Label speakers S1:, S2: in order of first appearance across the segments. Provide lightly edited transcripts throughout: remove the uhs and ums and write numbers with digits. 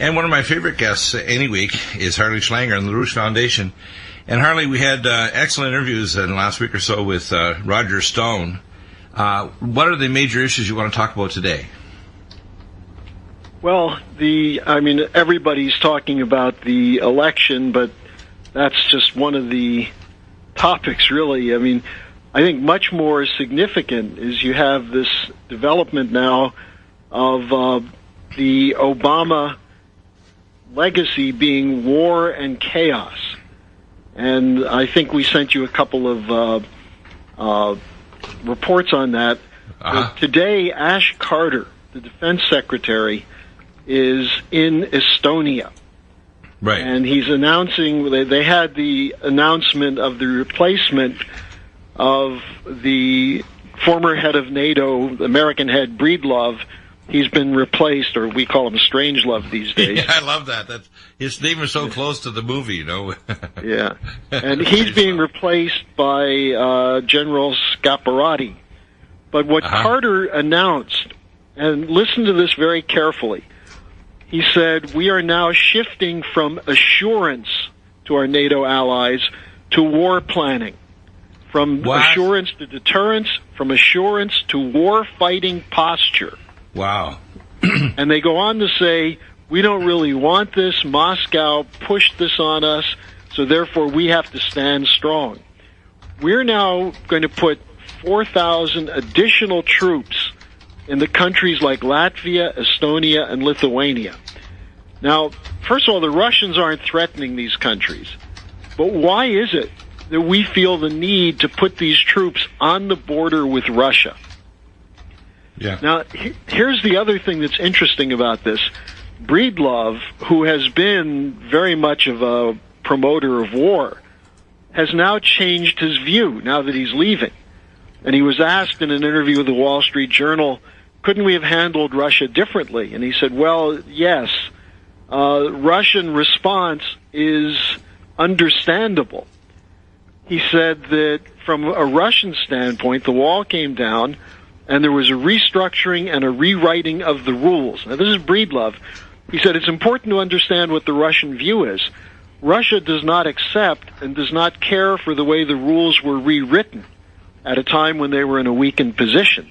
S1: And one of my favorite guests any week is Harley Schlanger and the Rouge Foundation. And Harley, we had excellent interviews in the last week or so with Roger Stone. What are the major issues you want to talk about today?
S2: Well, everybody's talking about the election, but that's just one of the topics, really. I think much more significant is you have this development now of the Obama legacy being war and chaos. And I think we sent you a couple of reports on that. But today, Ash Carter, the defense secretary, is in Estonia.
S1: Right.
S2: And he's announcing, they had the announcement of the replacement of the former head of NATO, the American head, Breedlove. He's been replaced, or we call him Strangelove these days.
S1: Yeah, I love that. His name is so close to the movie,
S2: Yeah. And he's being replaced by General Scaparrotti. But what Carter announced, and listen to this very carefully, he said, we are now shifting from assurance to our NATO allies to war planning. From assurance to deterrence, from assurance to war-fighting posture.
S1: Wow.
S2: And they go on to say, we don't really want this. Moscow pushed this on us, so therefore we have to stand strong. We're now going to put 4,000 additional troops in the countries like Latvia, Estonia, and Lithuania. Now, first of all, the Russians aren't threatening these countries. But why is it that we feel the need to put these troops on the border with Russia?
S1: Yeah.
S2: Now, here's the other thing that's interesting about this. Breedlove, who has been very much of a promoter of war, has now changed his view now that he's leaving. And he was asked in an interview with the Wall Street Journal, couldn't we have handled Russia differently? And he said, well, yes. Russian response is understandable. He said that from a Russian standpoint, the wall came down, and there was a restructuring and a rewriting of the rules. Now, this is Breedlove. He said it's important to understand what the Russian view is. Russia does not accept and does not care for the way the rules were rewritten at a time when they were in a weakened position.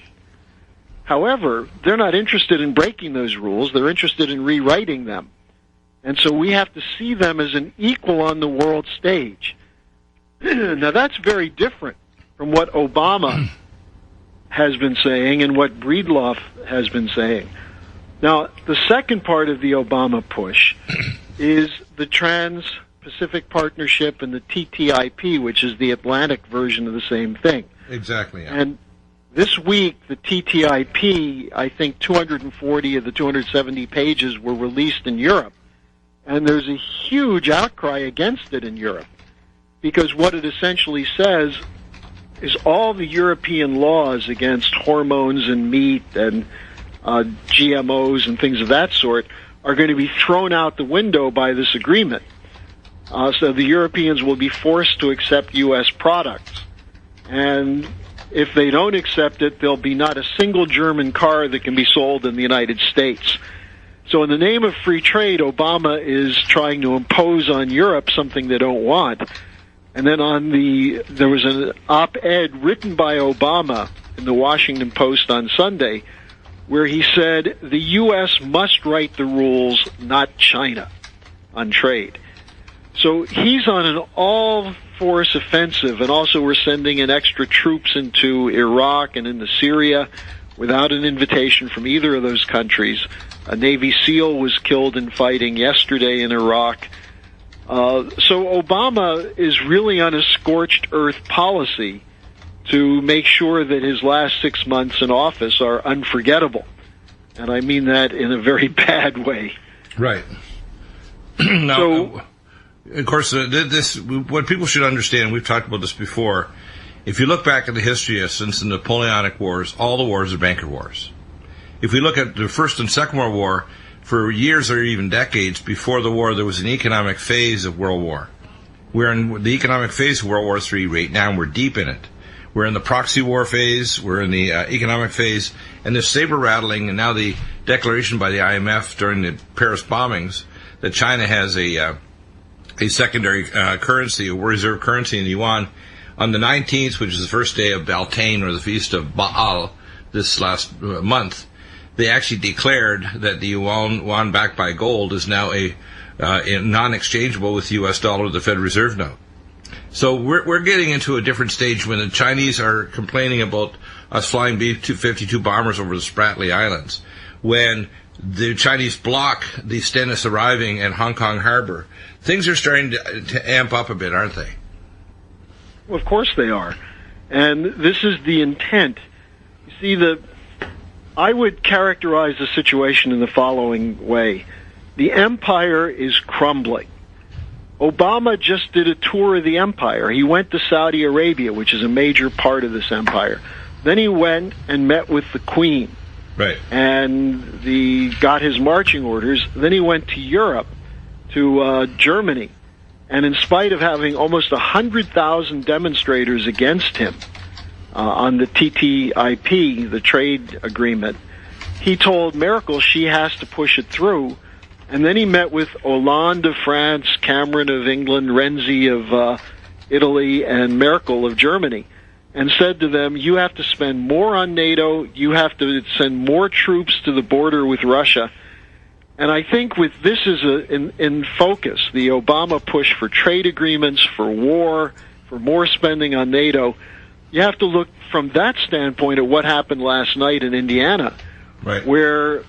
S2: However, they're not interested in breaking those rules. They're interested in rewriting them. And so we have to see them as an equal on the world stage. Now, that's very different from what Obama has been saying and what Breedlove has been saying. Now, the second part of the Obama push is the Trans-Pacific Partnership and the TTIP, which is the Atlantic version of the same thing.
S1: Exactly. Yeah.
S2: And this week, the TTIP, I think 240 of the 270 pages were released in Europe. And there's a huge outcry against it in Europe, because what it essentially says is all the European laws against hormones in meat and GMOs and things of that sort are going to be thrown out the window by this agreement. So the Europeans will be forced to accept U.S. products. And if they don't accept it, there'll be not a single German car that can be sold in the United States. So in the name of free trade, Obama is trying to impose on Europe something they don't want. And then there was an op-ed written by Obama in the Washington Post on Sunday where he said the U.S. must write the rules, not China, on trade. So he's on an all-force offensive, and also we're sending in extra troops into Iraq and into Syria without an invitation from either of those countries. A Navy SEAL was killed in fighting yesterday in Iraq. So Obama is really on a scorched earth policy to make sure that his last 6 months in office are unforgettable. And I mean that in a very bad way.
S1: Right. Now, of course, what people should understand, we've talked about this before, if you look back at the history since the Napoleonic Wars, all the wars are banker wars. If we look at the First and Second World War, for years or even decades before the war, there was an economic phase of World War. We're in the economic phase of World War III right now, and we're deep in it. We're in the proxy war phase, we're in the economic phase, and the saber rattling, and now the declaration by the IMF during the Paris bombings that China has a secondary currency, a reserve currency in the yuan. On the 19th, which is the first day of Beltane, or the feast of Baal, this last month, they actually declared that the yuan backed by gold is now a non-exchangeable with the U.S. dollar, the Federal Reserve note. So we're getting into a different stage when the Chinese are complaining about us flying B-52 bombers over the Spratly Islands, when the Chinese block the Stennis arriving at Hong Kong Harbor. Things are starting to amp up a bit, aren't they?
S2: Well, of course they are. And this is the intent. You see, I would characterize the situation in the following way. The empire is crumbling. Obama just did a tour of the empire. He went to Saudi Arabia, which is a major part of this empire. Then he went and met with the Queen.
S1: Right.
S2: And got his marching orders. Then he went to Europe, to Germany. And in spite of having almost 100,000 demonstrators against him on the TTIP, the trade agreement, he told Merkel she has to push it through. And then he met with Hollande of France, Cameron of England, Renzi of Italy, and Merkel of Germany, and said to them, you have to spend more on NATO, you have to send more troops to the border with Russia. And I think with this in focus, the Obama push for trade agreements, for war, for more spending on NATO, you have to look from that standpoint at what happened last night in Indiana,
S1: right,
S2: where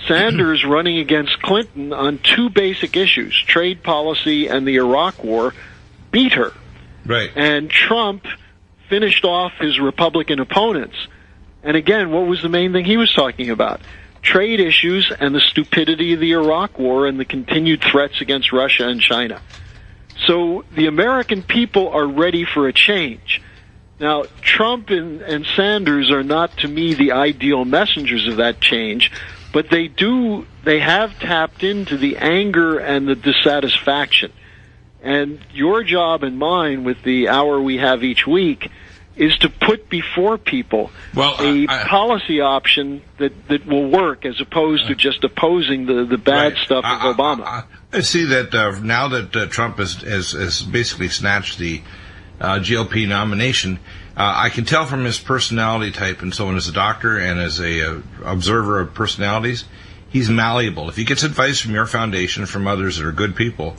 S2: Sanders running against Clinton on two basic issues, trade policy and the Iraq war, beat her.
S1: Right.
S2: And Trump finished off his Republican opponents. And again, what was the main thing he was talking about? Trade issues and the stupidity of the Iraq war and the continued threats against Russia and China. So the American people are ready for a change. Now, Trump and Sanders are not, to me, the ideal messengers of that change, but they have tapped into the anger and the dissatisfaction. And your job and mine with the hour we have each week is to put before people a policy option that will work, as opposed to just opposing the bad stuff of Obama.
S1: I see that now that Trump has basically snatched the GOP nomination, I can tell from his personality type and so on, as a doctor and as a observer of personalities, he's malleable. If he gets advice from your foundation, from others that are good people,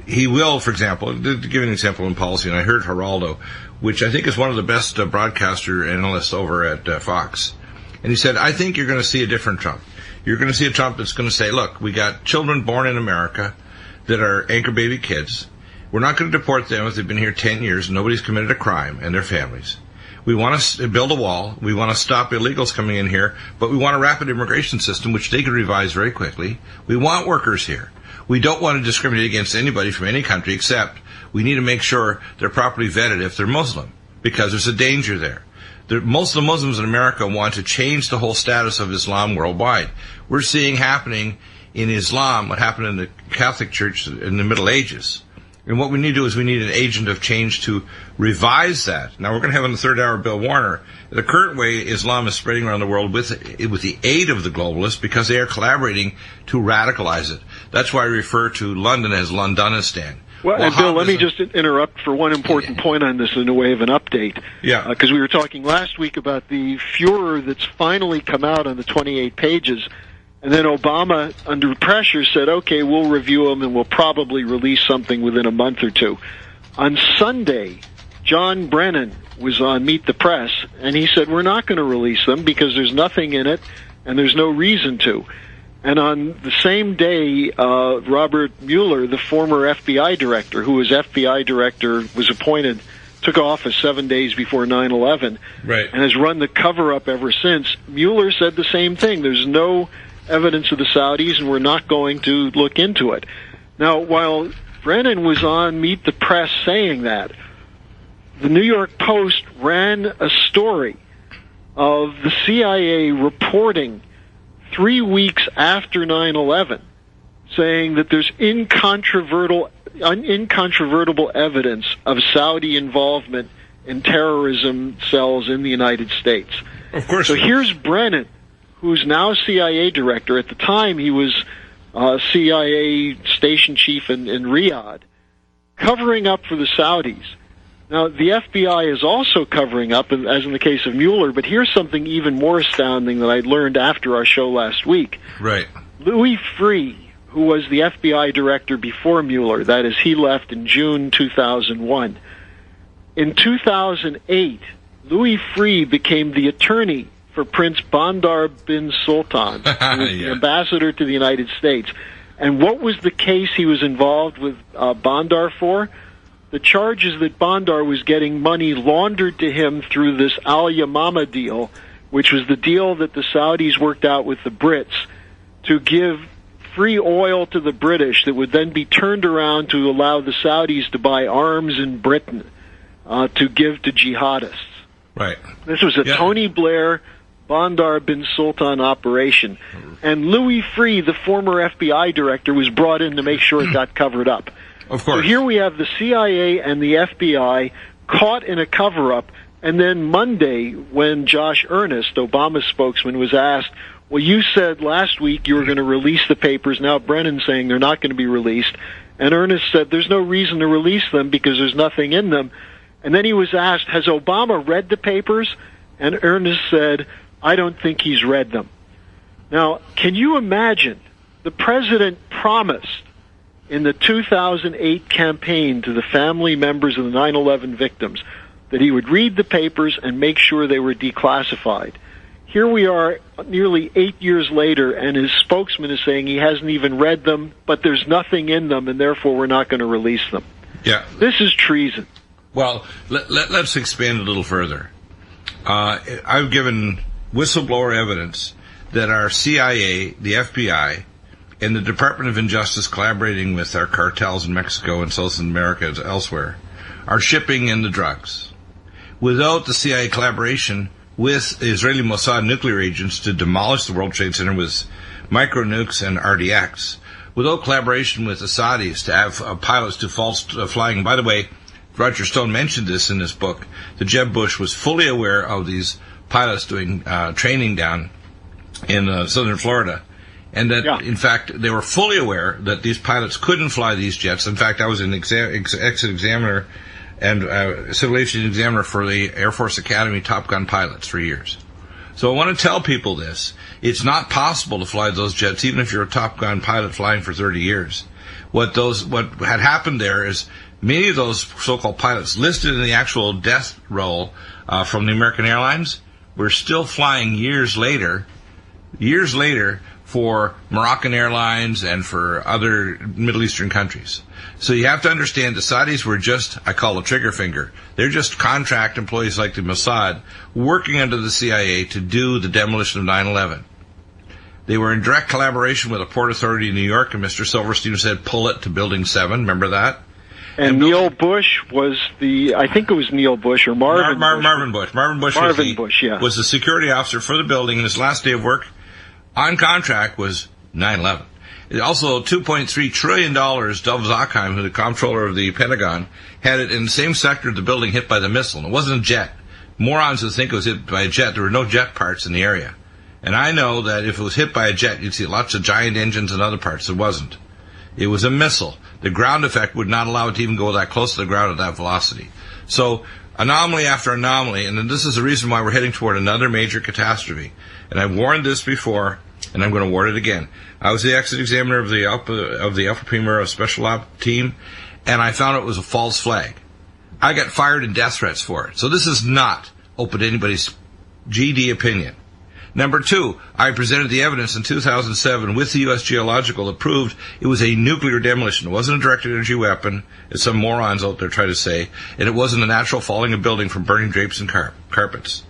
S1: he will, for example, to give an example in policy, and I heard Geraldo, which I think is one of the best broadcaster analysts over at Fox, and he said, I think you're going to see a different Trump. You're going to see a Trump that's going to say, look, we got children born in America that are anchor baby kids. We're not going to deport them if they've been here 10 years and nobody's committed a crime, and their families. We want to build a wall. We want to stop illegals coming in here, but we want a rapid immigration system, which they could revise very quickly. We want workers here. We don't want to discriminate against anybody from any country, except we need to make sure they're properly vetted if they're Muslim, because there's a danger there. Most of the Muslims in America want to change the whole status of Islam worldwide. We're seeing happening in Islam what happened in the Catholic Church in the Middle Ages. And what we need to do is we need an agent of change to revise that. Now, we're going to have on the third hour Bill Warner. The current way Islam is spreading around the world with the aid of the globalists, because they are collaborating to radicalize it. That's why I refer to London as Londonistan.
S2: Well, and Bill, let me just interrupt for one important point on this in a way of an update.
S1: Yeah.
S2: Because we were talking last week about the furor that's finally come out on the 28 pages. And then Obama, under pressure, said, okay, we'll review them and we'll probably release something within a month or two. On Sunday, John Brennan was on Meet the Press, and he said, we're not going to release them because there's nothing in it and there's no reason to. And on the same day, Robert Mueller, the former FBI director, who was FBI director, was appointed, took office 7 days before 9/11,
S1: right,
S2: and has run the cover-up ever since. Mueller said the same thing. There's no evidence of the Saudis, and we're not going to look into it. Now, while Brennan was on Meet the Press saying that, the New York Post ran a story of the CIA reporting 3 weeks after 9/11, saying that there's incontrovertible evidence of Saudi involvement in terrorism cells in the United States.
S1: Of course.
S2: So here's Brennan, who's now CIA director. At the time, he was CIA station chief in Riyadh, covering up for the Saudis. Now, the FBI is also covering up, as in the case of Mueller, but here's something even more astounding that I learned after our show last week.
S1: Right.
S2: Louis Freeh, who was the FBI director before Mueller, that is, he left in June 2001. In 2008, Louis Freeh became the attorney for Prince Bandar bin Sultan, who was the ambassador to the United States. And what was the case he was involved with Bandar for? The charge is that Bandar was getting money laundered to him through this Al-Yamama deal, which was the deal that the Saudis worked out with the Brits to give free oil to the British that would then be turned around to allow the Saudis to buy arms in Britain to give to jihadists.
S1: Right.
S2: This was a Tony Blair, Bandar bin Sultan operation. And Louis Freeh, the former FBI director, was brought in to make sure it got covered up.
S1: Of course.
S2: So here we have the CIA and the FBI caught in a cover-up, and then Monday, when Josh Earnest, Obama's spokesman, was asked, well, you said last week you were going to release the papers. Now Brennan's saying they're not going to be released. And Earnest said there's no reason to release them because there's nothing in them. And then he was asked, has Obama read the papers? And Earnest said, I don't think he's read them. Now, can you imagine the president promised in the 2008 campaign to the family members of the 9/11 victims that he would read the papers and make sure they were declassified. Here we are nearly 8 years later, and his spokesman is saying he hasn't even read them, but there's nothing in them, and therefore we're not going to release them.
S1: Yeah.
S2: This is treason.
S1: Well, let's expand a little further. I've given whistleblower evidence that our CIA, the FBI, and the Department of Injustice, collaborating with our cartels in Mexico and South America and elsewhere, are shipping in the drugs. Without the CIA collaboration with Israeli Mossad nuclear agents to demolish the World Trade Center with micro-nukes and RDX, without collaboration with the Saudis to have pilots do false flying. By the way, Roger Stone mentioned this in his book, that Jeb Bush was fully aware of these pilots doing training down in southern Florida. And that, in fact, they were fully aware that these pilots couldn't fly these jets. In fact, I was an exit examiner and civil aviation examiner for the Air Force Academy Top Gun pilots for years. So I want to tell people this. It's not possible to fly those jets, even if you're a Top Gun pilot flying for 30 years. What had happened there is many of those so-called pilots listed in the actual death roll from the American Airlines were still flying years later for Moroccan Airlines and for other Middle Eastern countries. So you have to understand the Saudis were just, I call a trigger finger. They're just contract employees like the Mossad working under the CIA to do the demolition of 9/11. They were in direct collaboration with a port authority in New York, and Mr. Silverstein said, pull it to Building 7. Remember that?
S2: And Neil Bush was I think it was Neil Bush or Marvin Bush.
S1: Marvin Bush was the security officer for the building, and his last day of work on contract was 9/11. Also, $2.3 trillion, Dov Zakheim, who the comptroller of the Pentagon, had it in the same sector of the building hit by the missile. And it wasn't a jet. Morons would think it was hit by a jet. There were no jet parts in the area. And I know that if it was hit by a jet, you'd see lots of giant engines and other parts. It wasn't. It was a missile. The ground effect would not allow it to even go that close to the ground at that velocity. So, anomaly after anomaly, and this is the reason why we're heading toward another major catastrophe. And I've warned this before, and I'm going to warn it again. I was the exit examiner of the Alpha Primera Special Op team, and I found it was a false flag. I got fired in death threats for it. So this is not open to anybody's GD opinion. Number two, I presented the evidence in 2007 with the U.S. Geological that proved it was a nuclear demolition. It wasn't a directed energy weapon, as some morons out there try to say, and it wasn't a natural falling of building from burning drapes and carpets.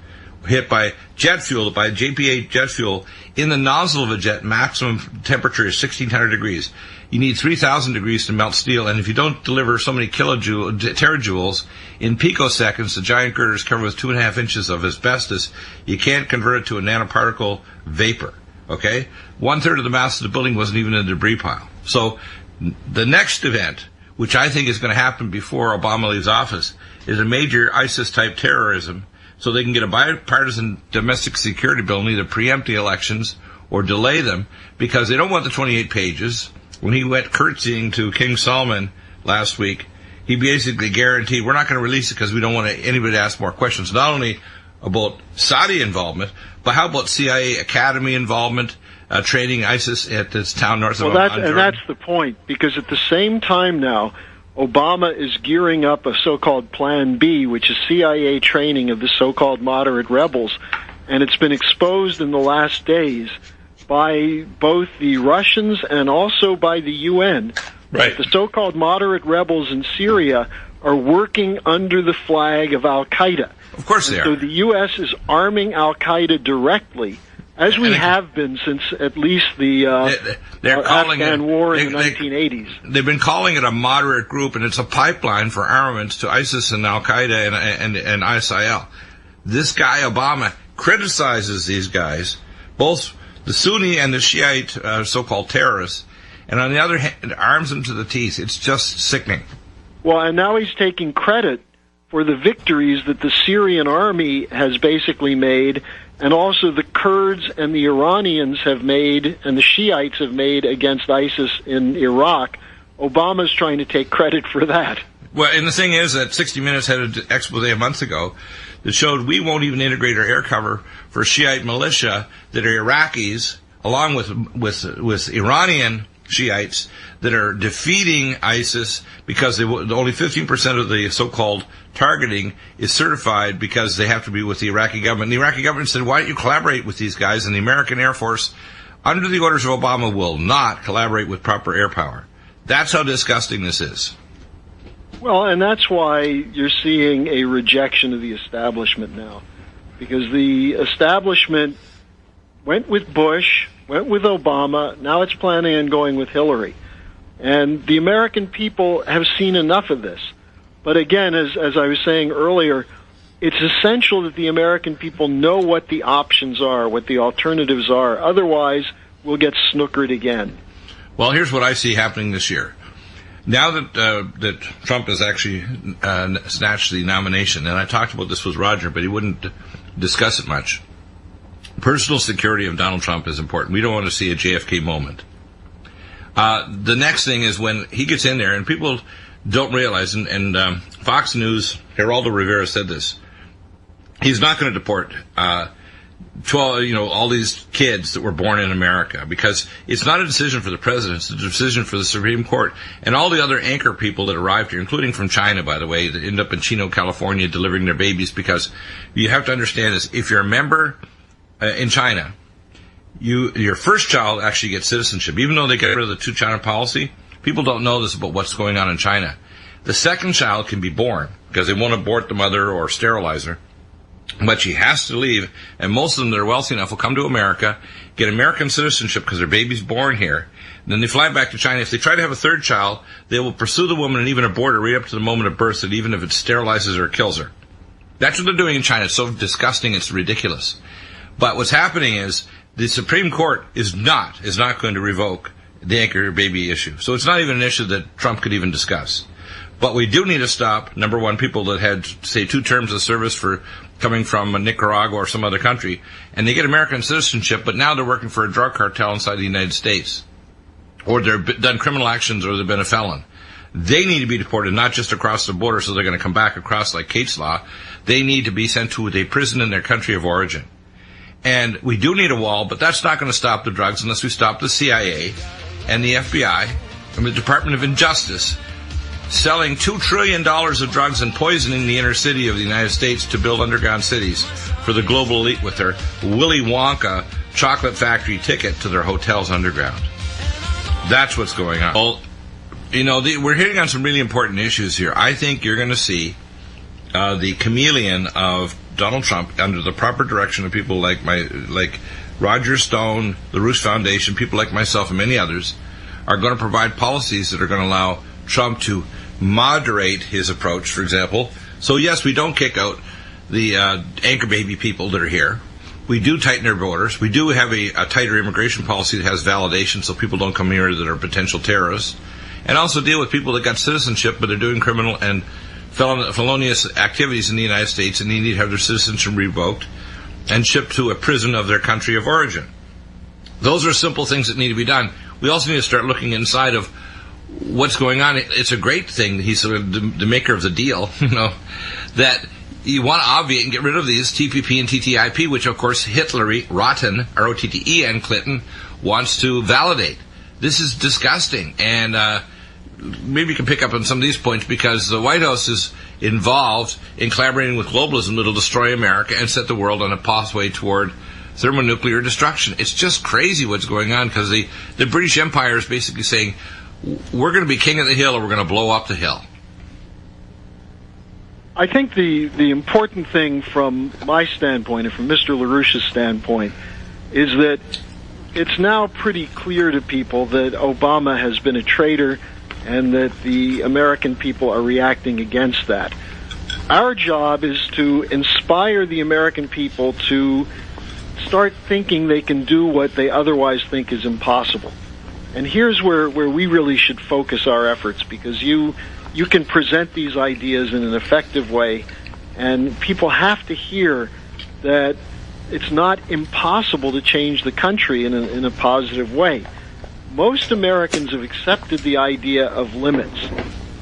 S1: Hit by jet fuel, by JPA jet fuel, in the nozzle of a jet, maximum temperature is 1,600 degrees. You need 3,000 degrees to melt steel, and if you don't deliver so many terajoules in picoseconds, the giant girder is covered with 2.5 inches of asbestos. You can't convert it to a nanoparticle vapor, okay? 1/3 of the mass of the building wasn't even in the debris pile. So the next event, which I think is going to happen before Obama leaves office, is a major ISIS-type terrorism so they can get a bipartisan domestic security bill and either preempt the elections or delay them, because they don't want the 28 pages. When he went curtsying to King Solomon last week, he basically guaranteed we're not going to release it because we don't want anybody to ask more questions, not only about Saudi involvement, but how about CIA Academy involvement, training ISIS at this town north of Jordan?
S2: And that's the point, because at the same time now, Obama is gearing up a so-called Plan B, which is CIA training of the so-called moderate rebels, and it's been exposed in the last days by both the Russians and also by the UN.
S1: Right.
S2: The so-called moderate rebels in Syria are working under the flag of Al-Qaeda.
S1: Of course they are.
S2: So the U.S. is arming Al-Qaeda directly, as we have been since at least the Afghan war in the 1980s.
S1: They've been calling it a moderate group, and it's a pipeline for armaments to ISIS and Al-Qaeda and ISIL. This guy, Obama, criticizes these guys, both the Sunni and the Shiite so-called terrorists, and on the other hand, arms them to the teeth. It's just sickening.
S2: Well, and now he's taking credit for the victories that the Syrian army has basically made, and also the Kurds and the Iranians have made, and the Shiites have made against ISIS in Iraq. Obama's trying to take credit for that.
S1: Well, and the thing is that 60 Minutes had an expose a month ago that showed we won't even integrate our air cover for Shiite militia that are Iraqis, along with Iranian Shiites that are defeating ISIS, because only 15% of the so-called targeting is certified because they have to be with the Iraqi government. And the Iraqi government said, why don't you collaborate with these guys? And the American Air Force, under the orders of Obama, will not collaborate with proper air power. That's how disgusting this is.
S2: Well, and that's why you're seeing a rejection of the establishment now, because the establishment went with Bush, went with Obama, now it's planning on going with Hillary. And the American people have seen enough of this. But again, as I was saying earlier, it's essential that the American people know what the options are, what the alternatives are. Otherwise, we'll get snookered again.
S1: Well, here's what I see happening this year. Now that Trump has actually snatched the nomination, and I talked about this with Roger, but he wouldn't discuss it much. Personal security of Donald Trump is important. We don't want to see a JFK moment. The next thing is when he gets in there, and people don't realize, and Fox News, Geraldo Rivera said this, he's not going to deport 12, all these kids that were born in America, because it's not a decision for the president, it's a decision for the Supreme Court and all the other anchor people that arrived here, including from China, by the way, that end up in Chino, California, delivering their babies. Because you have to understand this, if you're a member in China, your first child actually gets citizenship, even though they get rid of the two-China policy. People don't know this about what's going on in China. The second child can be born because they won't abort the mother or sterilize her, but she has to leave, and most of them that are wealthy enough will come to America, get American citizenship because their baby's born here, and then they fly back to China. If they try to have a third child, they will pursue the woman and even abort her right up to the moment of birth, and even if it sterilizes her or kills her. That's what they're doing in China. It's so disgusting, it's ridiculous. But what's happening is the Supreme Court is not going to revoke the anchor baby issue. So it's not even an issue that Trump could even discuss. But we do need to stop, number one, people that had, say, 2 terms of service for coming from Nicaragua or some other country, and they get American citizenship, but now they're working for a drug cartel inside the United States, or they've done criminal actions, or they've been a felon. They need to be deported, not just across the border, so they're going to come back across like Kate's Law. They need to be sent to a prison in their country of origin. And we do need a wall, but that's not going to stop the drugs unless we stop the CIA and the FBI and the Department of Injustice selling $2 trillion of drugs and poisoning the inner city of the United States to build underground cities for the global elite with their Willy Wonka chocolate factory ticket to their hotels underground. That's what's going on. Well, we're hitting on some really important issues here. I think you're going to see the chameleon of Donald Trump, under the proper direction of people like Roger Stone, the Roos Foundation, people like myself and many others, are going to provide policies that are going to allow Trump to moderate his approach, for example. So yes, we don't kick out the anchor baby people that are here. We do tighten their borders. We do have a tighter immigration policy that has validation so people don't come here that are potential terrorists. And also deal with people that got citizenship but they're doing criminal and felonious activities in the United States, and they need to have their citizenship revoked and shipped to a prison of their country of origin. Those are simple things that need to be done. We also need to start looking inside of what's going on. It's a great thing that he's sort of the maker of the deal, that you want to obviate and get rid of these TPP and TTIP, which, of course, Hitler, Rotten, R-O-T-T-E, and Clinton wants to validate. This is disgusting, and maybe you can pick up on some of these points, because the White House is involved in collaborating with globalism that will destroy America and set the world on a pathway toward thermonuclear destruction. It's just crazy what's going on, because the British Empire is basically saying, we're going to be king of the hill or we're going to blow up the hill.
S2: I think the important thing from my standpoint and from Mr. LaRouche's standpoint is that it's now pretty clear to people that Obama has been a traitor and that the American people are reacting against that. Our job is to inspire the American people to start thinking they can do what they otherwise think is impossible. And here's where we really should focus our efforts, because you can present these ideas in an effective way, and people have to hear that it's not impossible to change the country in a positive way. Most Americans have accepted the idea of limits,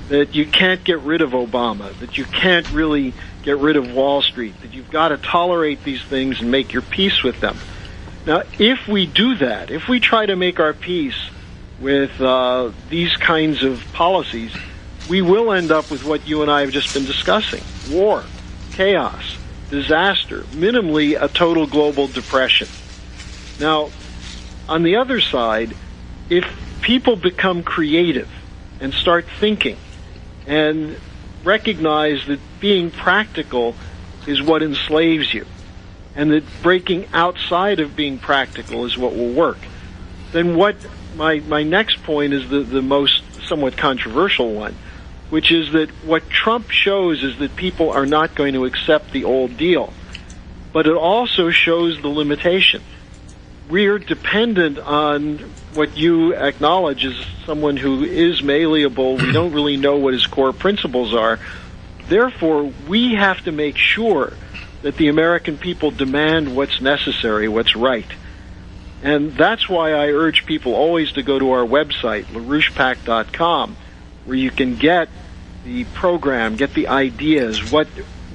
S2: that you can't get rid of Obama, that you can't really get rid of Wall Street, that you've got to tolerate these things and make your peace with them. Now, if we do that, if we try to make our peace with these kinds of policies, we will end up with what you and I have just been discussing: war, chaos, disaster, minimally a total global depression. Now, on the other side, if people become creative and start thinking and recognize that being practical is what enslaves you, and that breaking outside of being practical is what will work, then what my next point is the most somewhat controversial one, which is that what Trump shows is that people are not going to accept the old deal. But it also shows the limitation. We're dependent on what you acknowledge as someone who is malleable. We don't really know what his core principles are. Therefore, we have to make sure that the American people demand what's necessary, what's right. And that's why I urge people always to go to our website, LaRouchePAC.com, where you can get the program, get the ideas, what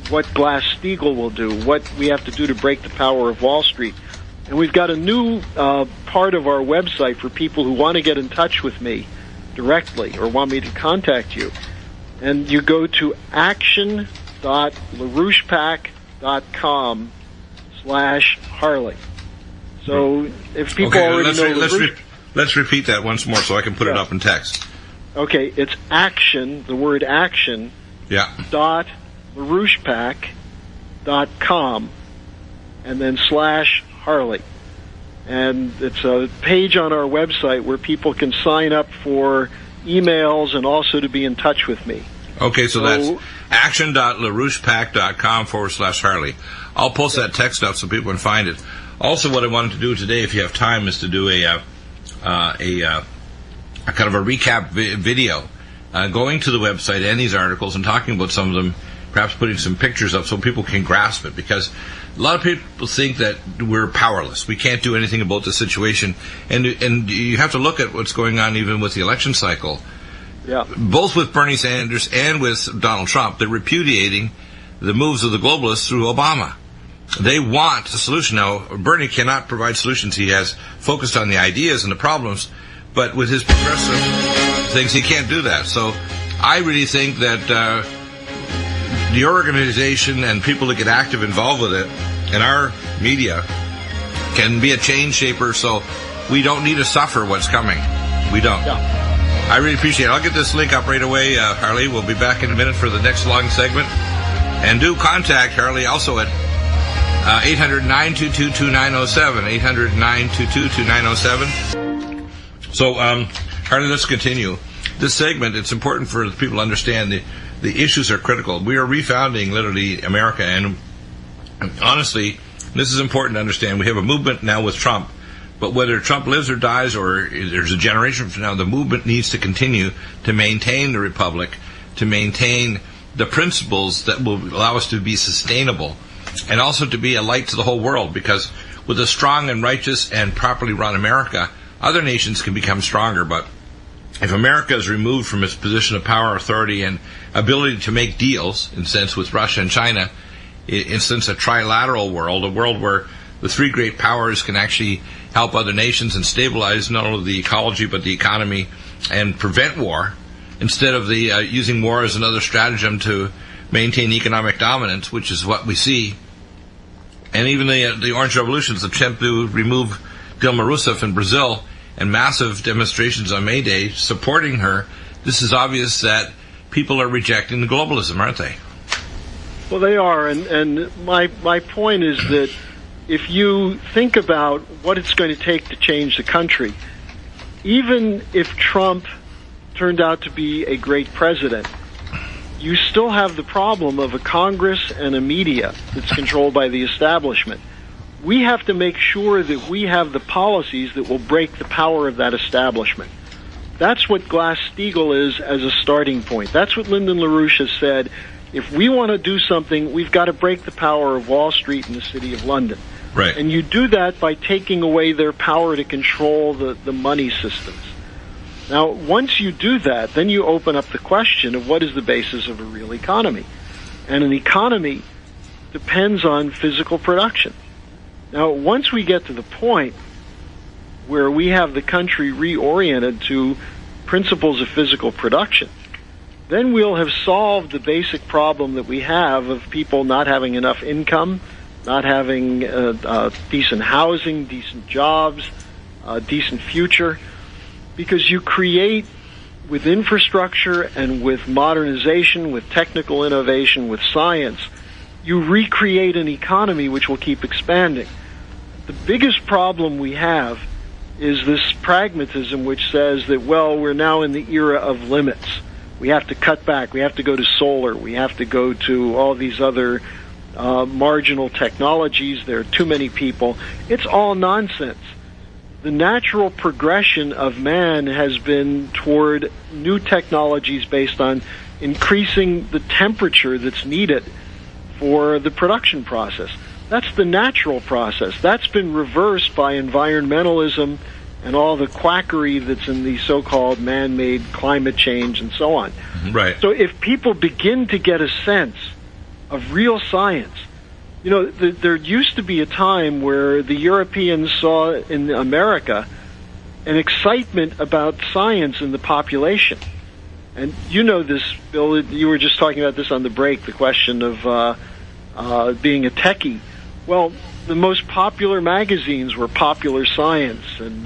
S2: Glass-Steagall will do, what we have to do to break the power of Wall Street. And we've got a new part of our website for people who want to get in touch with me directly or want me to contact you. And you go to action.larouchepac.com/Harley. So if people already know...
S1: Let's repeat that once more so I can put it up in text.
S2: Okay, it's action, the word action, .LaRouchePAC.com, and then /Harley. And it's a page on our website where people can sign up for emails and also to be in touch with me.
S1: Okay, so that's action.larouchepac.com/Harley. I'll post that text up so people can find it. Also, what I wanted to do today, if you have time, is to do a kind of a recap video, going to the website and these articles and talking about some of them, perhaps putting some pictures up so people can grasp it, because a lot of people think that we're powerless. We can't do anything about the situation, and you have to look at what's going on even with the election cycle.
S2: Yeah.
S1: Both with Bernie Sanders and with Donald Trump, they're repudiating the moves of the globalists through Obama. They want a solution. Now, Bernie cannot provide solutions. He has focused on the ideas and the problems, but with his progressive things, he can't do that. So I really think that the organization and people that get active involved with it and our media can be a change shaper, so we don't need to suffer what's coming. We don't.
S2: Yeah.
S1: I really appreciate it. I'll get this link up right away, Harley. We'll be back in a minute for the next long segment. And do contact Harley also at 800-922-2907, 800-922-2907. So, Harley, let's continue. This segment, it's important for people to understand the issues are critical. We are refounding, literally, America, and honestly, this is important to understand. We have a movement now with Trump, but whether Trump lives or dies or there's a generation from now, the movement needs to continue to maintain the republic, to maintain the principles that will allow us to be sustainable and also to be a light to the whole world, because with a strong and righteous and properly run America, other nations can become stronger. But if America is removed from its position of power, authority, and ability to make deals, in a sense, with Russia and China, in a sense, a trilateral world, a world where the three great powers can actually help other nations and stabilize not only the ecology but the economy and prevent war, instead of the using war as another stratagem to maintain economic dominance, which is what we see. And even the Orange Revolution's attempt to remove Dilma Rousseff in Brazil and massive demonstrations on May Day supporting her, this is obvious that people are rejecting the globalism, aren't they?
S2: Well, they are, and my point is that if you think about what it's going to take to change the country, even if Trump turned out to be a great president, you still have the problem of a Congress and a media that's controlled by the establishment. We have to make sure that we have the policies that will break the power of that establishment. That's what Glass-Steagall is as a starting point. That's what Lyndon LaRouche has said. If we want to do something, we've got to break the power of Wall Street and the City of London.
S1: Right.
S2: And you do that by taking away their power to control the money systems. Now, once you do that, then you open up the question of what is the basis of a real economy. And an economy depends on physical production. Now, once we get to the point where we have the country reoriented to principles of physical production, then we'll have solved the basic problem that we have of people not having enough income, not having decent housing, decent jobs, decent future. Because you create, with infrastructure and with modernization, with technical innovation, with science, you recreate an economy which will keep expanding. The biggest problem we have is this pragmatism which says that, well, we're now in the era of limits. We have to cut back. We have to go to solar. We have to go to all these other marginal technologies. There are too many people. It's all nonsense. The natural progression of man has been toward new technologies based on increasing the temperature that's needed for the production process. That's the natural process. That's been reversed by environmentalism and all the quackery that's in the so-called man-made climate change and so on.
S1: Right.
S2: So if people begin to get a sense of real science, you know, there used to be a time where the Europeans saw in America an excitement about science in the population. And you know this, Bill, you were just talking about this on the break, the question of being a techie. Well, the most popular magazines were Popular Science, and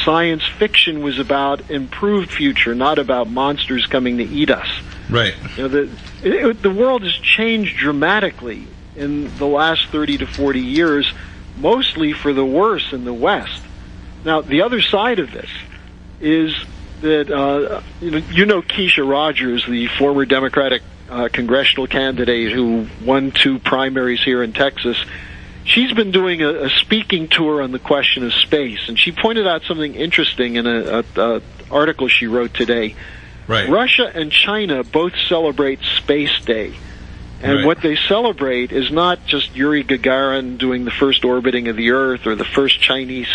S2: science fiction was about improved future, not about monsters coming to eat us.
S1: Right.
S2: You know, the world has changed dramatically in the last 30 to 40 years, mostly for the worse in the West. Now, the other side of this is that, you know Keisha Rogers, the former Democratic congressional candidate who won 2 primaries here in Texas. She's been doing a speaking tour on the question of space, and she pointed out something interesting in an article she wrote today.
S1: Right.
S2: Russia and China both celebrate Space Day. And
S1: right.
S2: What they celebrate is not just Yuri Gagarin doing the first orbiting of the Earth or the first Chinese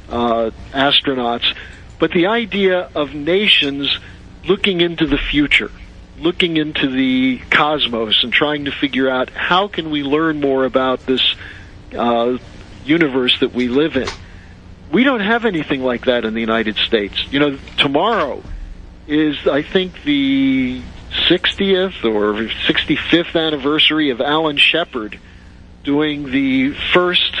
S2: astronauts, but the idea of nations looking into the future, looking into the cosmos and trying to figure out how can we learn more about this universe that we live in. We don't have anything like that in the United States. You know, tomorrow is, I think, the 60th or 65th anniversary of Alan Shepard doing the first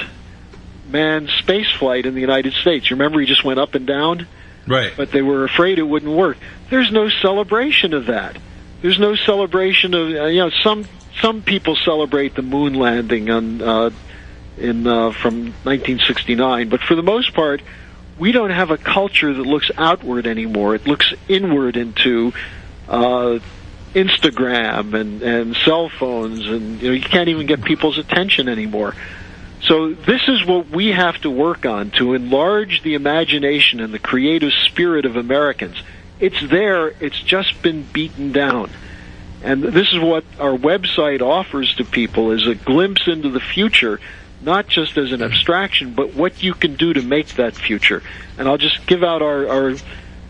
S2: manned space flight in the United States. You remember he just went up and down?
S1: Right.
S2: But they were afraid it wouldn't work. There's no celebration of that. There's no celebration of, some people celebrate the moon landing on from 1969, but for the most part, we don't have a culture that looks outward anymore. It looks inward into Instagram and cell phones, and you can't even get people's attention anymore. So this is what we have to work on, to enlarge the imagination and the creative spirit of Americans. It's there. It's just been beaten down. And this is what our website offers to people, is a glimpse into the future, not just as an abstraction, but what you can do to make that future. And I'll just give out our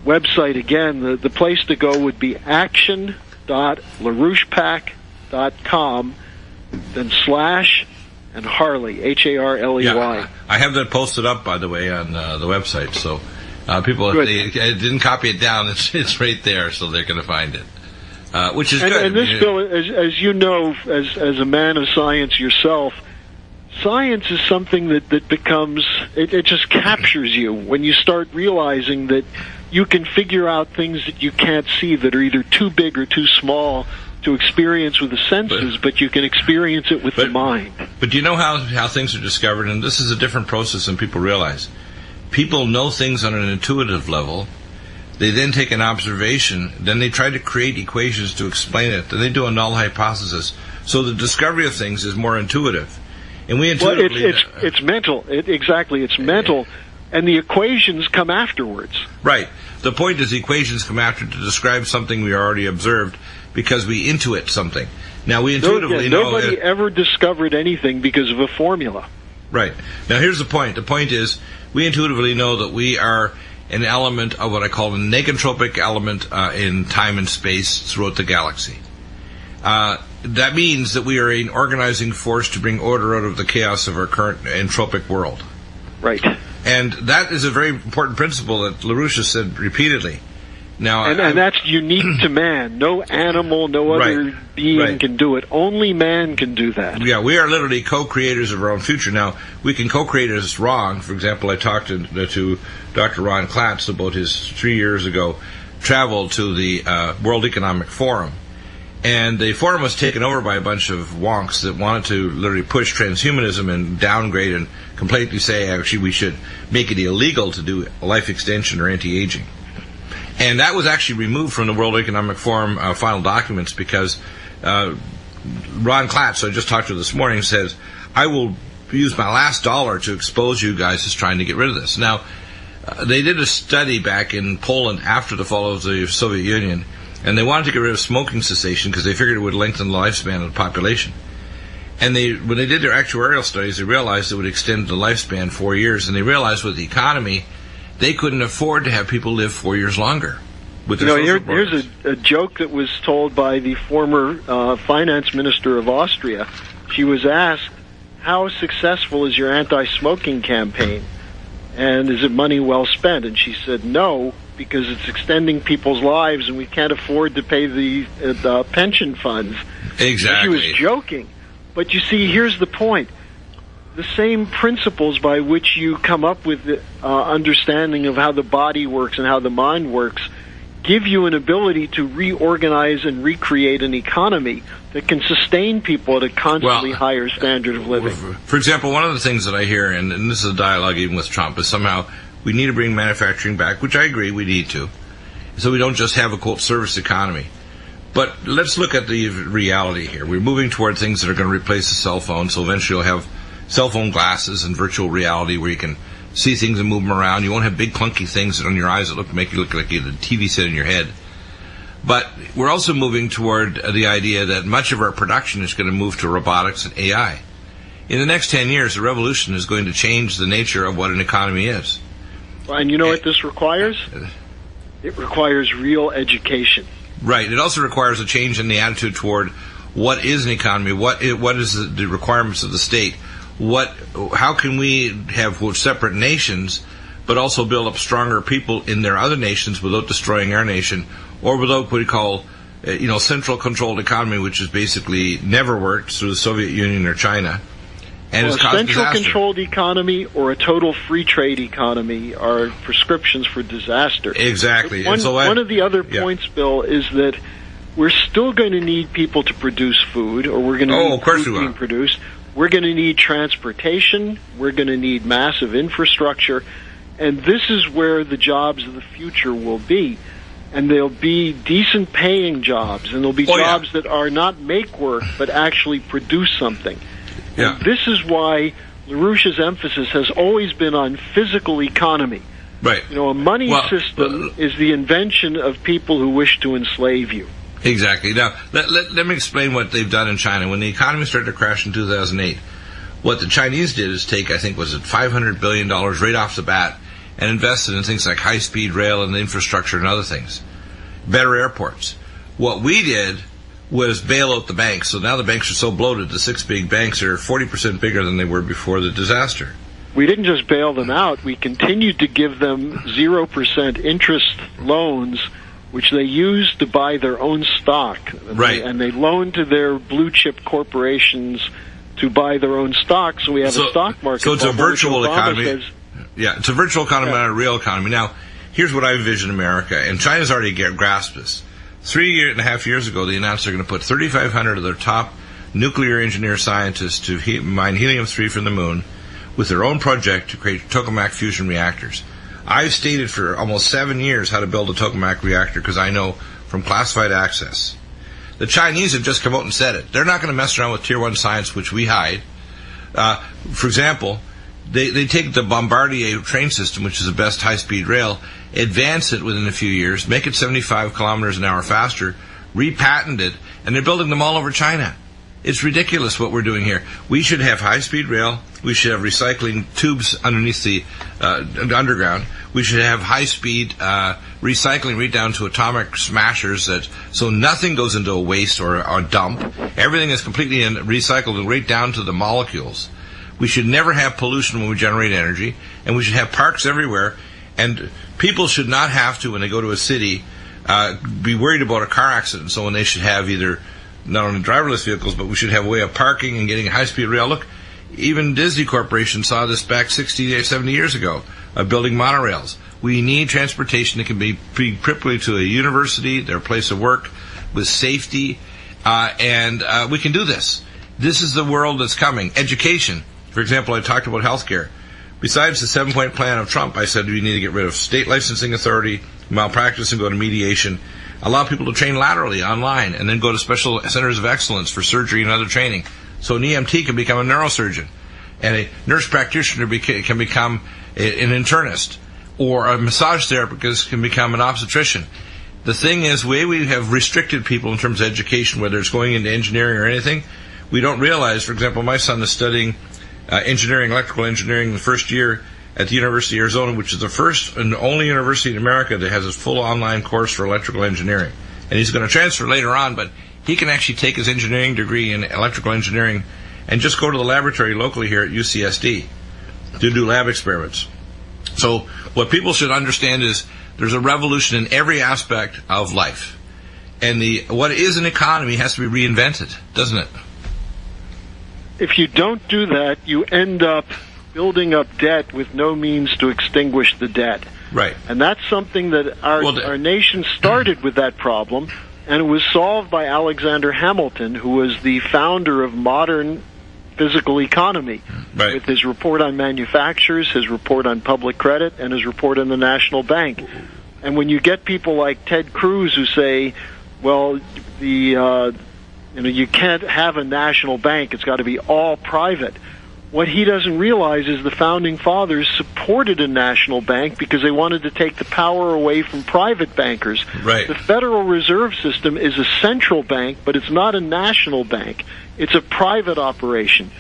S2: website again. The place to go would be action.larouchepack.com, then / and Harley, Harley.
S1: Yeah, I have that posted up, by the way, on the website. So people, if they didn't copy it down, it's right there, so they're going to find it, which is good.
S2: And this, Bill, as you know, as a man of science yourself, science is something that becomes, it just captures you when you start realizing that you can figure out things that you can't see, that are either too big or too small to experience with the senses, but you can experience it with the mind.
S1: But do you know how things are discovered? And this is a different process than people realize. People know things on an intuitive level. They then take an observation. Then they try to create equations to explain it. Then they do a null hypothesis. So the discovery of things is more intuitive. And we intuitively...
S2: Well, it's mental. Exactly, it's mental. And the equations come afterwards.
S1: Right. The point is the equations come after to describe something we already observed, because we intuit something. Now, we intuitively know...
S2: Nobody ever discovered anything because of a formula.
S1: Right. Now, here's the point. The point is, we intuitively know that we are an element of what I call a negotropic element in time and space throughout the galaxy. That means that we are an organizing force to bring order out of the chaos of our current entropic world.
S2: Right.
S1: And that is a very important principle that LaRouche has said repeatedly. Now,
S2: and that's unique to man. No animal, no other being can do it. Only man can do that.
S1: Yeah, we are literally co-creators of our own future. Now, we can co-create it as wrong. For example, I talked to Dr. Ron Klatz about his 3 years ago travel to the World Economic Forum. And the forum was taken over by a bunch of wonks that wanted to literally push transhumanism and downgrade and completely say, actually, we should make it illegal to do life extension or anti-aging. And that was actually removed from the World Economic Forum final documents because Ron Klatz, who I just talked to this morning, says, I will use my last dollar to expose you guys as trying to get rid of this. Now, they did a study back in Poland after the fall of the Soviet Union, and they wanted to get rid of smoking cessation because they figured it would lengthen the lifespan of the population. And when they did their actuarial studies, they realized it would extend the lifespan 4 years, and they realized with the economy, they couldn't afford to have people live 4 years longer. With their
S2: here's a joke that was told by the former finance minister of Austria. She was asked, how successful is your anti-smoking campaign? And is it money well spent? And she said, no, because it's extending people's lives and we can't afford to pay the pension funds.
S1: Exactly.
S2: She was joking. But you see, here's the point. The same principles by which you come up with the understanding of how the body works and how the mind works give you an ability to reorganize and recreate an economy that can sustain people at a constantly higher standard of living.
S1: For example, one of the things that I hear, and this is a dialogue even with Trump, is somehow we need to bring manufacturing back, which I agree we need to, so we don't just have a, quote, service economy. But let's look at the reality here. We're moving toward things that are going to replace the cell phone, so eventually you'll have cell phone glasses and virtual reality where you can see things and move them around. You won't have big clunky things on your eyes that make you look like you have a TV set in your head. But we're also moving toward the idea that much of our production is going to move to robotics and AI. In the next 10 years, the revolution is going to change the nature of what an economy is.
S2: And you know what this requires? It requires real education.
S1: Right. It also requires a change in the attitude toward what is an economy, what is the requirements of the state, how can we have separate nations, but also build up stronger people in their other nations without destroying our nation, or without what we call, central controlled economy, which has basically never worked through the Soviet Union or China. And
S2: a central controlled economy or a total free trade economy are prescriptions for disaster.
S1: Exactly.
S2: One of the other points, Bill, is that we're still going to need people to produce food, or we're going to need food being produced. We're going to need transportation. We're going to need massive infrastructure. And this is where the jobs of the future will be. And they'll be decent paying jobs. And they'll be jobs that are not make work, but actually produce something.
S1: Yeah.
S2: And this is why LaRouche's emphasis has always been on physical economy.
S1: Right.
S2: A money system is the invention of people who wish to enslave you.
S1: Exactly. Now, let me explain what they've done in China. When the economy started to crash in 2008, what the Chinese did is take, I think, was it $500 billion right off the bat and invested in things like high-speed rail and infrastructure and other things. Better airports. What we did was bail out the banks. So now the banks are so bloated, the 6 big banks are 40% bigger than they were before the disaster.
S2: We didn't just bail them out. We continued to give them 0% interest loans, which they used to buy their own stock.
S1: Right.
S2: And they loaned to their blue-chip corporations to buy their own stock, so we have a stock market.
S1: So it's a virtual economy. Yeah, it's a virtual economy, not a real economy. Now, here's what I envision America, and China's already grasped this. 3.5 years ago, they announced they're going to put 3,500 of their top nuclear engineer scientists to mine helium-3 from the moon with their own project to create tokamak fusion reactors. I've stated for almost 7 years how to build a tokamak reactor because I know from classified access. The Chinese have just come out and said it. They're not going to mess around with Tier 1 science, which we hide. For example, they take the Bombardier train system, which is the best high-speed rail, advance it within a few years, make it 75 kilometers an hour faster, repatent it, and they're building them all over China. It's ridiculous what we're doing here. We should have high-speed rail. We should have recycling tubes underneath the underground. We should have high-speed recycling right down to atomic smashers, so nothing goes into a waste or a dump. Everything is completely recycled right down to the molecules. We should never have pollution when we generate energy, and we should have parks everywhere. And people should not have to, when they go to a city, be worried about a car accident. So when they should have either not only driverless vehicles, but we should have a way of parking and getting high-speed rail. Look, even Disney Corporation saw this back 60, 70 years ago, of building monorails. We need transportation that can be quickly to a university, their place of work, with safety, and we can do this. This is the world that's coming. Education. For example, I talked about healthcare. Besides the 7-point plan of Trump, I said we need to get rid of state licensing authority, malpractice, and go to mediation. Allow people to train laterally online and then go to special centers of excellence for surgery and other training. So an EMT can become a neurosurgeon, and a nurse practitioner can become an internist, or a massage therapist can become an obstetrician. The thing is, the way we have restricted people in terms of education, whether it's going into engineering or anything, we don't realize, for example, my son is studying engineering, electrical engineering, the first year at the University of Arizona, which is the first and only university in America that has a full online course for electrical engineering. And he's going to transfer later on, but he can actually take his engineering degree in electrical engineering and just go to the laboratory locally here at UCSD to do lab experiments. So what people should understand is there's a revolution in every aspect of life. And what is an economy has to be reinvented, doesn't it?
S2: If you don't do that, you end up building up debt with no means to extinguish the debt.
S1: Right.
S2: And that's something that our nation started with that problem, and it was solved by Alexander Hamilton, who was the founder of modern physical economy,
S1: right,
S2: with his report on manufacturers, his report on public credit, and his report on the National Bank. And when you get people like Ted Cruz who say, well, you can't have a national bank, it's got to be all private. What he doesn't realize is the Founding Fathers supported a national bank because they wanted to take the power away from private bankers.
S1: Right.
S2: The Federal Reserve System is a central bank, but it's not a national bank. It's a private operation.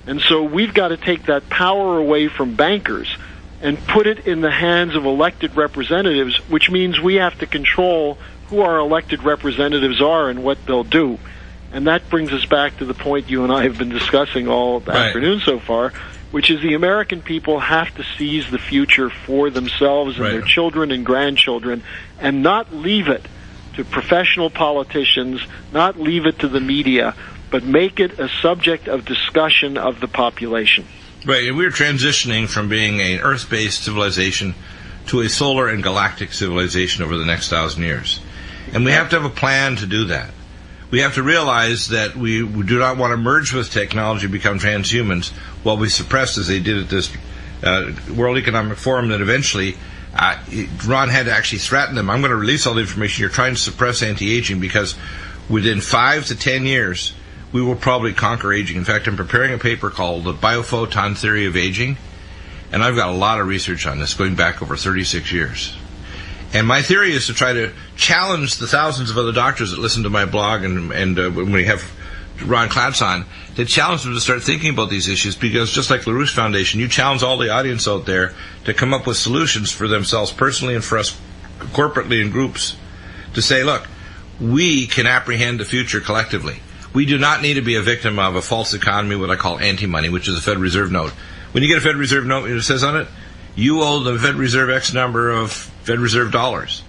S2: And so we've got to take that power away from bankers and put it in the hands of elected representatives, which means we have to control who our elected representatives are and what they'll do. And that brings us back to the point you and I have been discussing all afternoon so far, which is the American people have to seize the future for themselves and their children and grandchildren, and not leave it to professional politicians, not leave it to the media, but make it a subject of discussion of the population.
S1: Right, and we're transitioning from being an Earth-based civilization to a solar and galactic civilization over the next 1,000 years. And we have to have a plan to do that. We have to realize that we do not want to merge with technology, become transhumans, while we suppress, as they did at this World Economic Forum, that eventually Ron had to actually threaten them. I'm going to release all the information. You're trying to suppress anti-aging because within 5 to 10 years, we will probably conquer aging. In fact, I'm preparing a paper called The Biophoton Theory of Aging, and I've got a lot of research on this going back over 36 years. And my theory is to try to challenge the thousands of other doctors that listen to my blog and when we have Ron Klatz on, to challenge them to start thinking about these issues, because just like LaRouche Foundation, you challenge all the audience out there to come up with solutions for themselves personally and for us corporately in groups to say, look, we can apprehend the future collectively. We do not need to be a victim of a false economy, what I call anti-money, which is a Federal Reserve note. When you get a Federal Reserve note, it says on it, you owe the Federal Reserve X number of Federal Reserve dollars.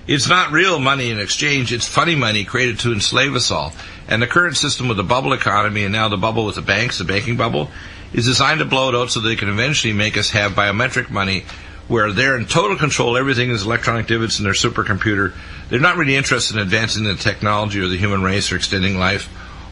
S1: It's not real money in exchange. It's funny money created to enslave us all. And the current system with the bubble economy and now the bubble with the banks, the banking bubble, is designed to blow it out so they can eventually make us have biometric money where they're in total control. Everything is electronic divots in their supercomputer. They're not really interested in advancing the technology or the human race or extending life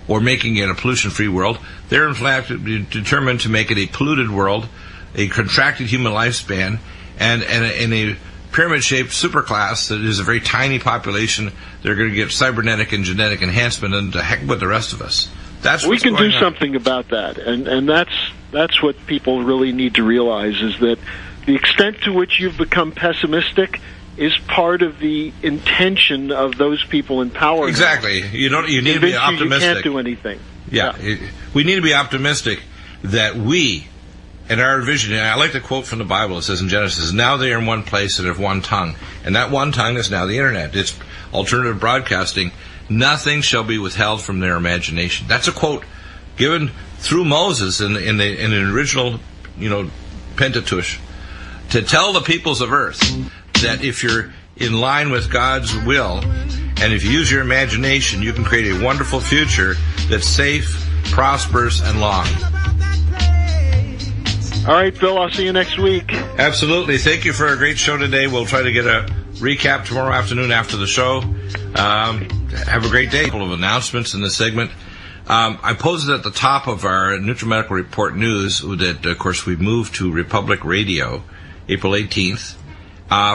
S1: or making it a pollution-free world. They're in fact determined to make it a polluted world, a contracted human lifespan, and a pyramid-shaped superclass that is a very tiny population. They're going to get cybernetic and genetic enhancement, and to heck with the rest of us. That's
S2: we can do something about that, and that's what people really need to realize, is that the extent to which you've become pessimistic is part of the intention of those people in power.
S1: Exactly. You need to be optimistic.
S2: You can't do anything.
S1: Yeah. We need to be optimistic that we, and our vision, and I like the quote from the Bible. It says in Genesis, now they are in one place and have one tongue. And that one tongue is now the Internet. It's alternative broadcasting. Nothing shall be withheld from their imagination. That's a quote given through Moses in the original, Pentateuch, to tell the peoples of earth that if you're in line with God's will, and if you use your imagination, you can create a wonderful future that's safe, prosperous, and long.
S2: All right, Bill, I'll see you next week.
S1: Absolutely. Thank you for a great show today. We'll try to get a recap tomorrow afternoon after the show. Have a great day. A couple of announcements in this segment. I posted at the top of our NutriMedical Report news that, of course, we moved to Republic Radio April 18th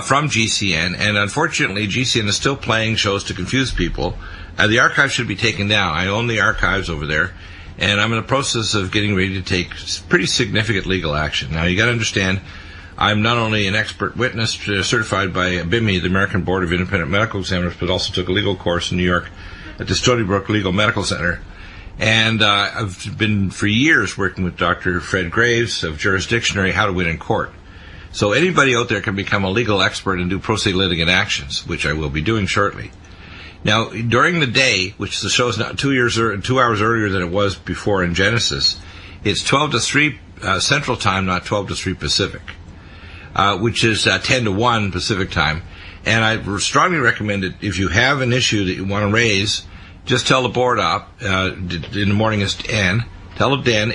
S1: from GCN, and unfortunately GCN is still playing shows to confuse people. The archive should be taken down. I own the archives over there, and I'm in the process of getting ready to take pretty significant legal action. Now, you got to understand, I'm not only an expert witness certified by BIMI, the American Board of Independent Medical Examiners, but also took a legal course in New York at the Stony Brook Legal Medical Center. And I've been for years working with Dr. Fred Graves of Jurisdictionary, How to Win in Court. So anybody out there can become a legal expert and do pro se litigant actions, which I will be doing shortly. Now, during the day, which the show is not 2 hours earlier than it was before in Genesis, it's 12 to 3 Central Time, not 12 to 3 Pacific, which is 10 to 1 Pacific Time. And I strongly recommend it, if you have an issue that you want to raise, just tell the board up. In the morning is Dan. Tell Dan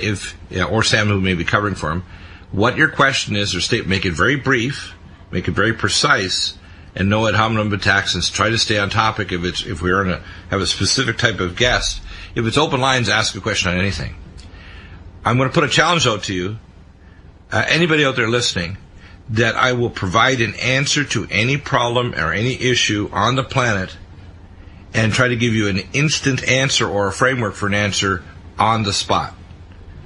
S1: or Sam, who may be covering for him, what your question is, or make it very brief, make it very precise, and no ad hominem attacks, and try to stay on topic. If we are going to have a specific type of guest, if it's open lines, ask a question on anything. I'm going to put a challenge out to you, anybody out there listening, that I will provide an answer to any problem or any issue on the planet, and try to give you an instant answer or a framework for an answer on the spot.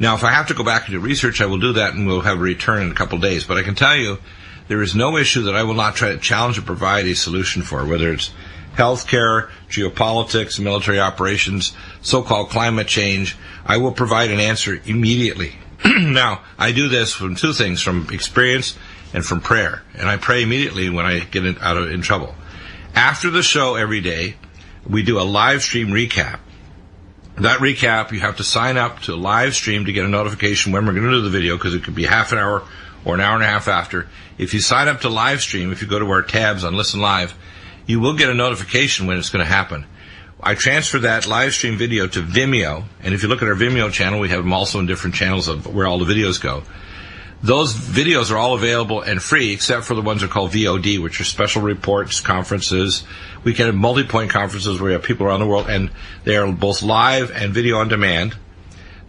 S1: Now, if I have to go back and do research, I will do that, and we'll have a return in a couple of days. But I can tell you, there is no issue that I will not try to challenge or provide a solution for, whether it's healthcare, geopolitics, military operations, so-called climate change. I will provide an answer immediately. Now, I do this from two things, from experience and from prayer. And I pray immediately when I get in trouble. After the show every day, we do a live stream recap. That recap, you have to sign up to live stream to get a notification when we're going to do the video, because it could be half an hour or an hour and a half after. If you sign up to live stream, if you go to our tabs on Listen Live, you will get a notification when it's going to happen. I transfer that live stream video to Vimeo, and if you look at our Vimeo channel, we have them also in different channels of where all the videos go. Those videos are all available and free, except for the ones that are called VOD, which are special reports, conferences. We can have multi-point conferences where we have people around the world, and they are both live and video on demand.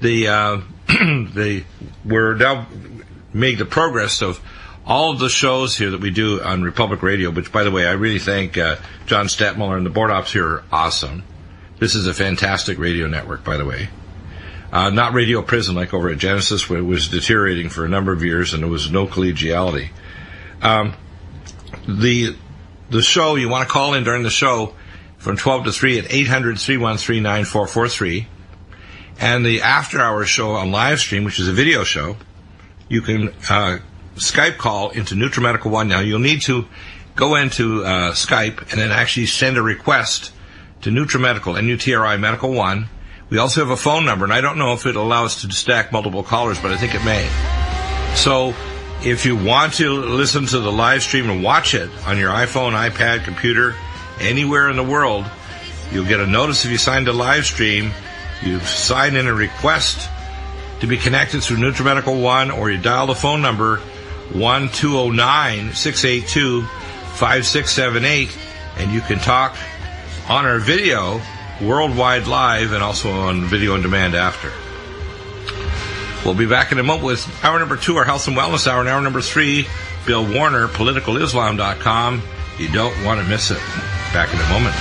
S1: We're now making the progress of all of the shows here that we do on Republic Radio, which, by the way, I really thank John Statmuller and the board ops here are awesome. This is a fantastic radio network, by the way. Not Radio Prison like over at Genesis, where it was deteriorating for a number of years and there was no collegiality. The the show, you want to call in during the show from 12 to 3 at 800-313-9443. And the after-hours show on live stream, which is a video show, you can Skype call into NutriMedical One. Now, you'll need to go into Skype and then actually send a request to NutriMedical, N-U-T-R-I Medical One. We also have a phone number, and I don't know if it allows to stack multiple callers, but I think it may. So if you want to listen to the live stream and watch it on your iPhone, iPad, computer, anywhere in the world, you'll get a notice if you signed a live stream. You sign in a request to be connected through NutriMedical One, or you dial the phone number 1-209-682-5678, and you can talk on our video worldwide live and also on video on demand after. We'll be back in a moment with hour number 2, our health and wellness hour, and hour number 3, Bill Warner, politicalislam.com. You don't want to miss it. Back in a moment.